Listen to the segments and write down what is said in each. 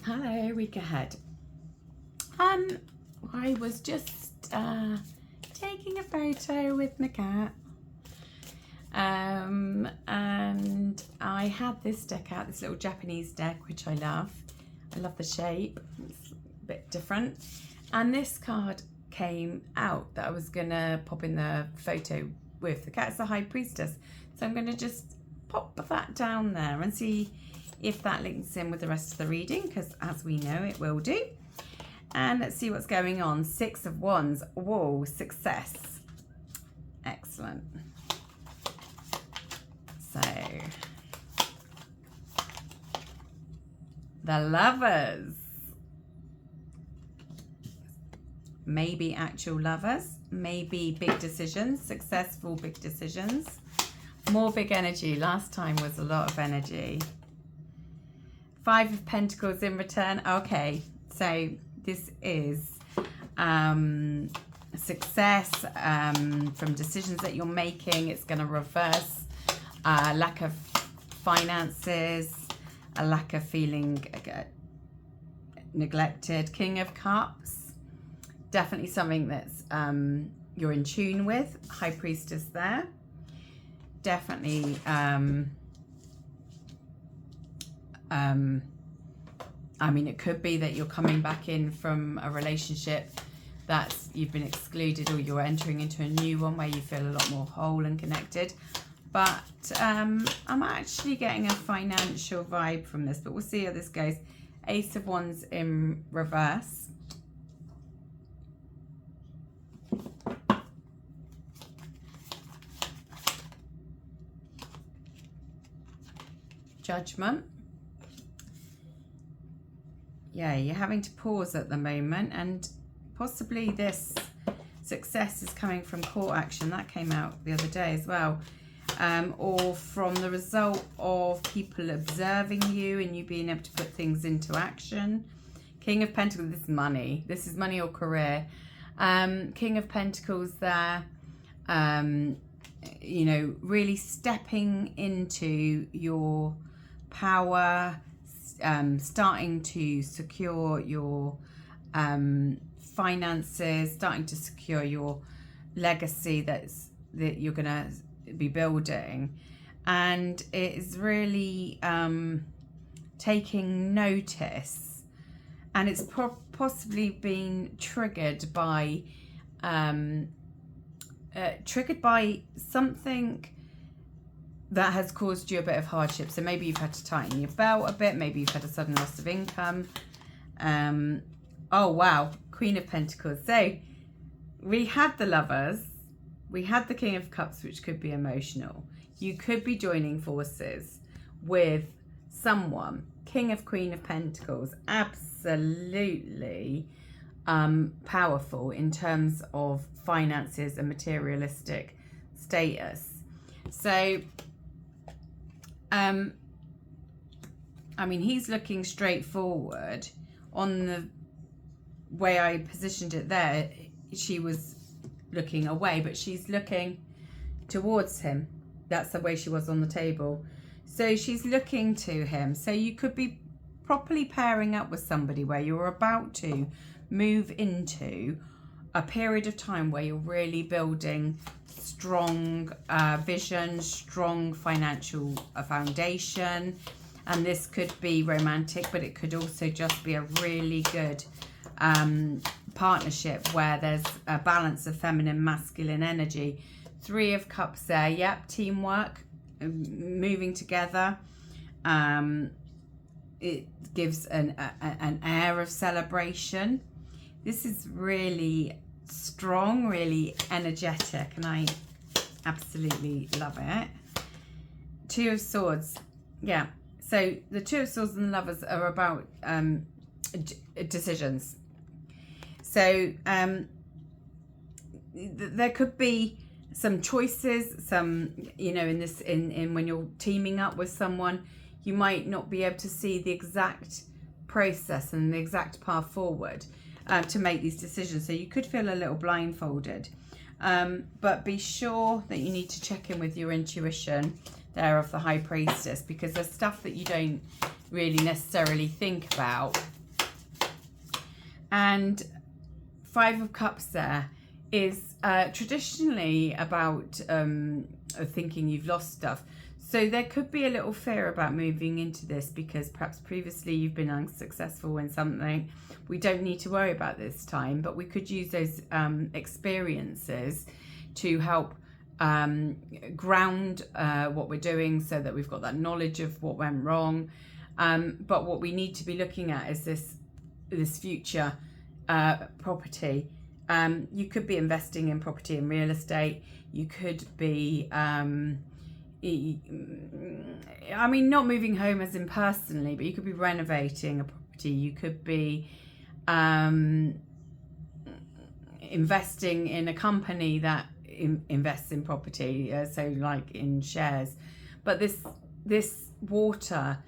Hello, week ahead. I was just taking a photo with my cat. And I had this deck out, this little Japanese deck, which I love. I love the shape, it's a bit different. And this card came out that I was gonna pop in the photo with. The cat's the High Priestess. So I'm gonna just pop that down there and see if that links in with the rest of the reading, because as we know, it will do. And let's see what's going on. 6 of Wands. Whoa, success. Excellent. So, the Lovers. Maybe actual lovers, maybe big decisions, successful big decisions. More big energy. Last time was a lot of energy. 5 of Pentacles in return. Okay, so this is success from decisions that you're making. It's going to reverse lack of finances, a lack of feeling neglected. King of Cups, definitely something that's you're in tune with. High Priestess there. Definitely I mean, it could be that you're coming back in from a relationship that's you've been excluded, or you're entering into a new one where you feel a lot more whole and connected. But I'm actually getting a financial vibe from this, but we'll see how this goes. Ace of Wands in reverse. Judgment. Yeah, you're having to pause at the moment, and possibly this success is coming from court action. That came out the other day as well. Or from the result of people observing you and you being able to put things into action. King of Pentacles, this is money. This is money or career. King of Pentacles there, you know, really stepping into your power, starting to secure your finances, starting to secure your legacy that you're going to be building. And it is really taking notice, and it's possibly been triggered by something that has caused you a bit of hardship. So maybe you've had to tighten your belt a bit, maybe you've had a sudden loss of income. Oh wow, Queen of Pentacles. So we had the Lovers, we had the King of Cups, which could be emotional. You could be joining forces with someone. King of Queen of Pentacles, absolutely powerful in terms of finances and materialistic status. So I mean, he's looking straightforward. On the way I positioned it there, she was looking away, but she's looking towards him. That's the way she was on the table. So she's looking to him. So you could be properly pairing up with somebody where you're about to move into a period of time where you're really building strong vision, strong financial foundation. And this could be romantic, but it could also just be a really good partnership where there's a balance of feminine, masculine energy. 3 of Cups there. Yep, teamwork, moving together. It gives an air of celebration. This is really strong, really energetic, and I absolutely love it. 2 of Swords. Yeah. So the 2 of Swords and the Lovers are about decisions. So there could be some choices, some, you know, in when you're teaming up with someone, you might not be able to see the exact process and the exact path forward to make these decisions. So you could feel a little blindfolded. But be sure that you need to check in with your intuition there of the High Priestess, because there's stuff that you don't really necessarily think about And Five of Cups there is traditionally about thinking you've lost stuff. So there could be a little fear about moving into this because perhaps previously you've been unsuccessful in something. We don't need to worry about this time, but we could use those experiences to help ground what we're doing so that we've got that knowledge of what went wrong. But what we need to be looking at is this future property. You could be investing in property and real estate. You could be I mean, not moving home as in personally, but you could be renovating a property. You could be investing in a company that invests in property, so like in shares. But this water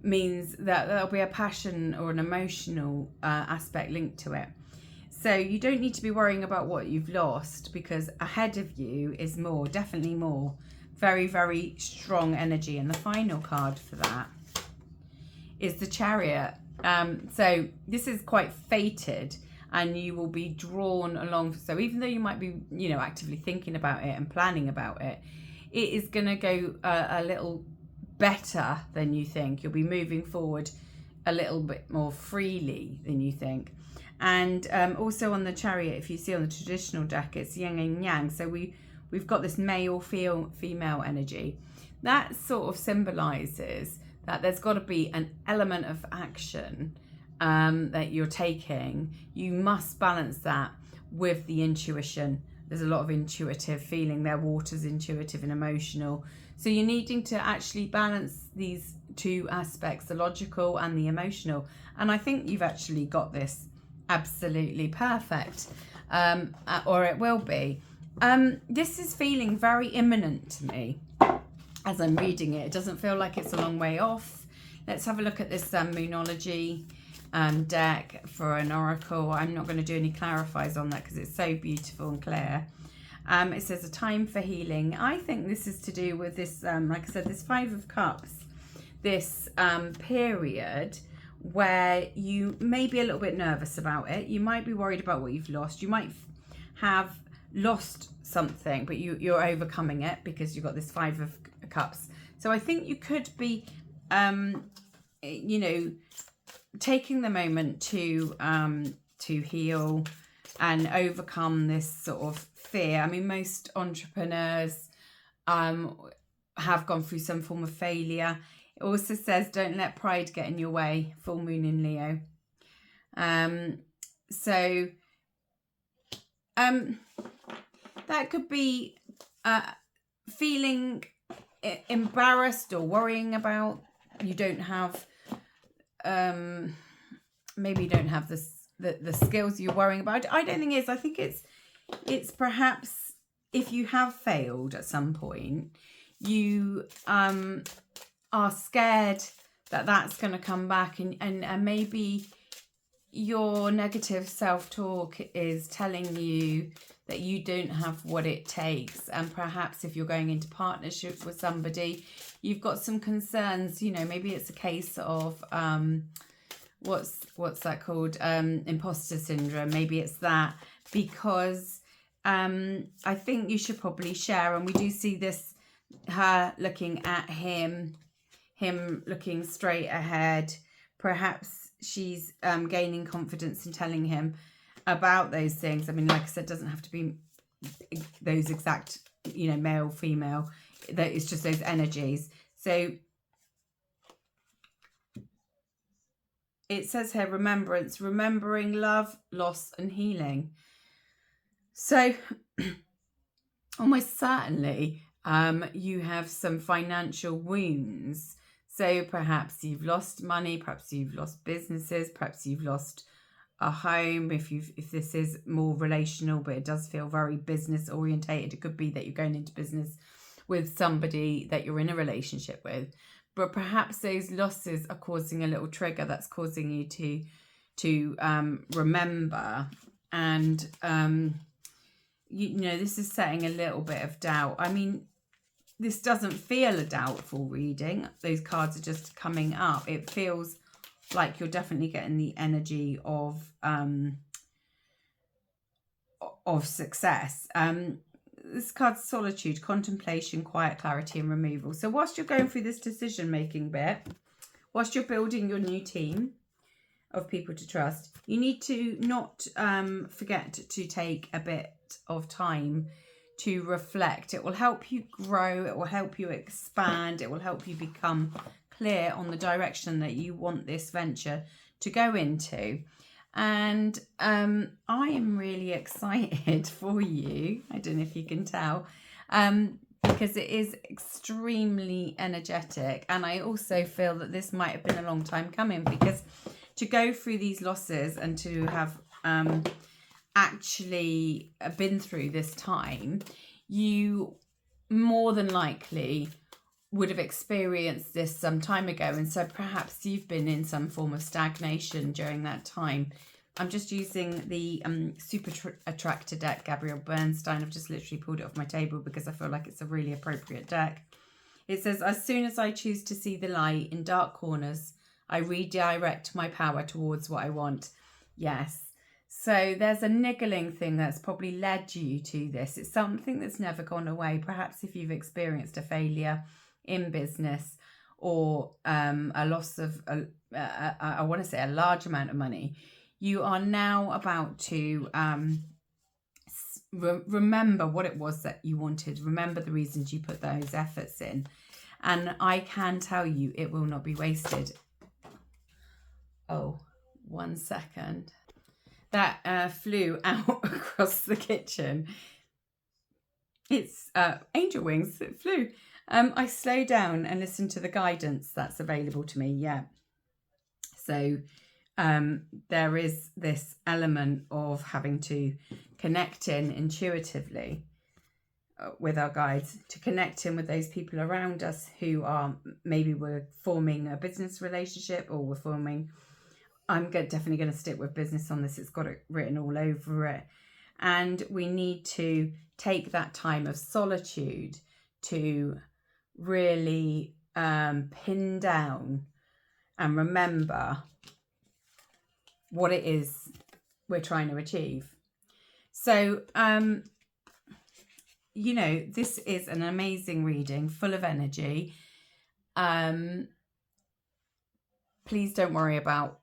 means that there'll be a passion or an emotional aspect linked to it. So you don't need to be worrying about what you've lost, because ahead of you is more, definitely more. Very, very strong energy. And the final card for that is the Chariot. So this is quite fated, and you will be drawn along. So even though you might be, actively thinking about it and planning about it, it is going to go a little better than you think. You'll be moving forward a little bit more freely than you think. And also on the Chariot, if you see on the traditional deck, it's yin and yang. So we've got this male female energy. That sort of symbolizes that there's got to be an element of action that you're taking. You must balance that with the intuition. There's a lot of intuitive feeling there. Water's intuitive and emotional. So you're needing to actually balance these two aspects, the logical and the emotional. And I think you've actually got this absolutely perfect, or it will be. This is feeling very imminent to me as I'm reading it. It doesn't feel like it's a long way off. Let's have a look at this Moonology deck for an oracle. I'm not going to do any clarifies on that because it's so beautiful and clear. It says a time for healing. I think this is to do with this, like I said, this Five of Cups, this period where you may be a little bit nervous about it. You might be worried about what you've lost. You might have lost something, but you're overcoming it because you've got this Five of Cups. So I think you could be, taking the moment to heal and overcome this sort of fear. I mean, most entrepreneurs have gone through some form of failure. It also says, don't let pride get in your way, full moon in Leo. That could be feeling embarrassed or worrying about you don't have, maybe you don't have the skills you're worrying about. I don't think it is. I think it's perhaps if you have failed at some point, you are scared that that's going to come back, and maybe your negative self-talk is telling you that you don't have what it takes. And perhaps if you're going into partnership with somebody, you've got some concerns. Maybe it's a case of what's that called, imposter syndrome. Maybe it's that, because I think you should probably share. And we do see this, her looking at him looking straight ahead. Perhaps she's gaining confidence in telling him about those things. I mean, like I said, it doesn't have to be those exact, male, female. That it's just those energies. So it says here, remembrance, remembering love, loss, and healing. So almost certainly you have some financial wounds. So perhaps you've lost money, perhaps you've lost businesses, perhaps you've lost a home. If this is more relational, but it does feel very business orientated, it could be that you're going into business with somebody that you're in a relationship with. But perhaps those losses are causing a little trigger that's causing you to remember. And this is setting a little bit of doubt. I mean, this doesn't feel a doubtful reading. Those cards are just coming up. It feels like you're definitely getting the energy of success. This card's solitude, contemplation, quiet, clarity, and removal. So whilst you're going through this decision-making bit, whilst you're building your new team of people to trust, you need to not forget to take a bit of time to reflect. It will help you grow. It will help you expand. It will help you become clear on the direction that you want this venture to go into. And I am really excited for you. I don't know if you can tell, because it is extremely energetic. And I also feel that this might have been a long time coming, because to go through these losses and to have actually been through this time, you more than likely would have experienced this some time ago, and so perhaps you've been in some form of stagnation during that time. I'm just using the Super Attractor deck, Gabrielle Bernstein. I've just literally pulled it off my table because I feel like it's a really appropriate deck. It says, as soon as I choose to see the light in dark corners, I redirect my power towards what I want. Yes. So there's a niggling thing that's probably led you to this. It's something that's never gone away. Perhaps if you've experienced a failure in business, or a loss of, I want to say, a large amount of money, you are now about to remember what it was that you wanted. Remember the reasons you put those efforts in. And I can tell you it will not be wasted. Oh, 1 second. That flew out across the kitchen. It's angel wings. It flew. I slow down and listen to the guidance that's available to me. Yeah. So there is this element of having to connect in intuitively with our guides, to connect in with those people around us who are, maybe we're forming a business relationship, or we're forming, I'm definitely going to stick with business on this. It's got it written all over it. And we need to take that time of solitude to really pin down and remember what it is we're trying to achieve. So, you know, this is an amazing reading, full of energy. Please don't worry about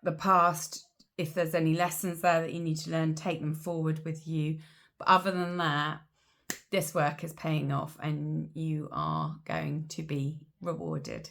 the past. If there's any lessons there that you need to learn, take them forward with you. But other than that, this work is paying off and you are going to be rewarded.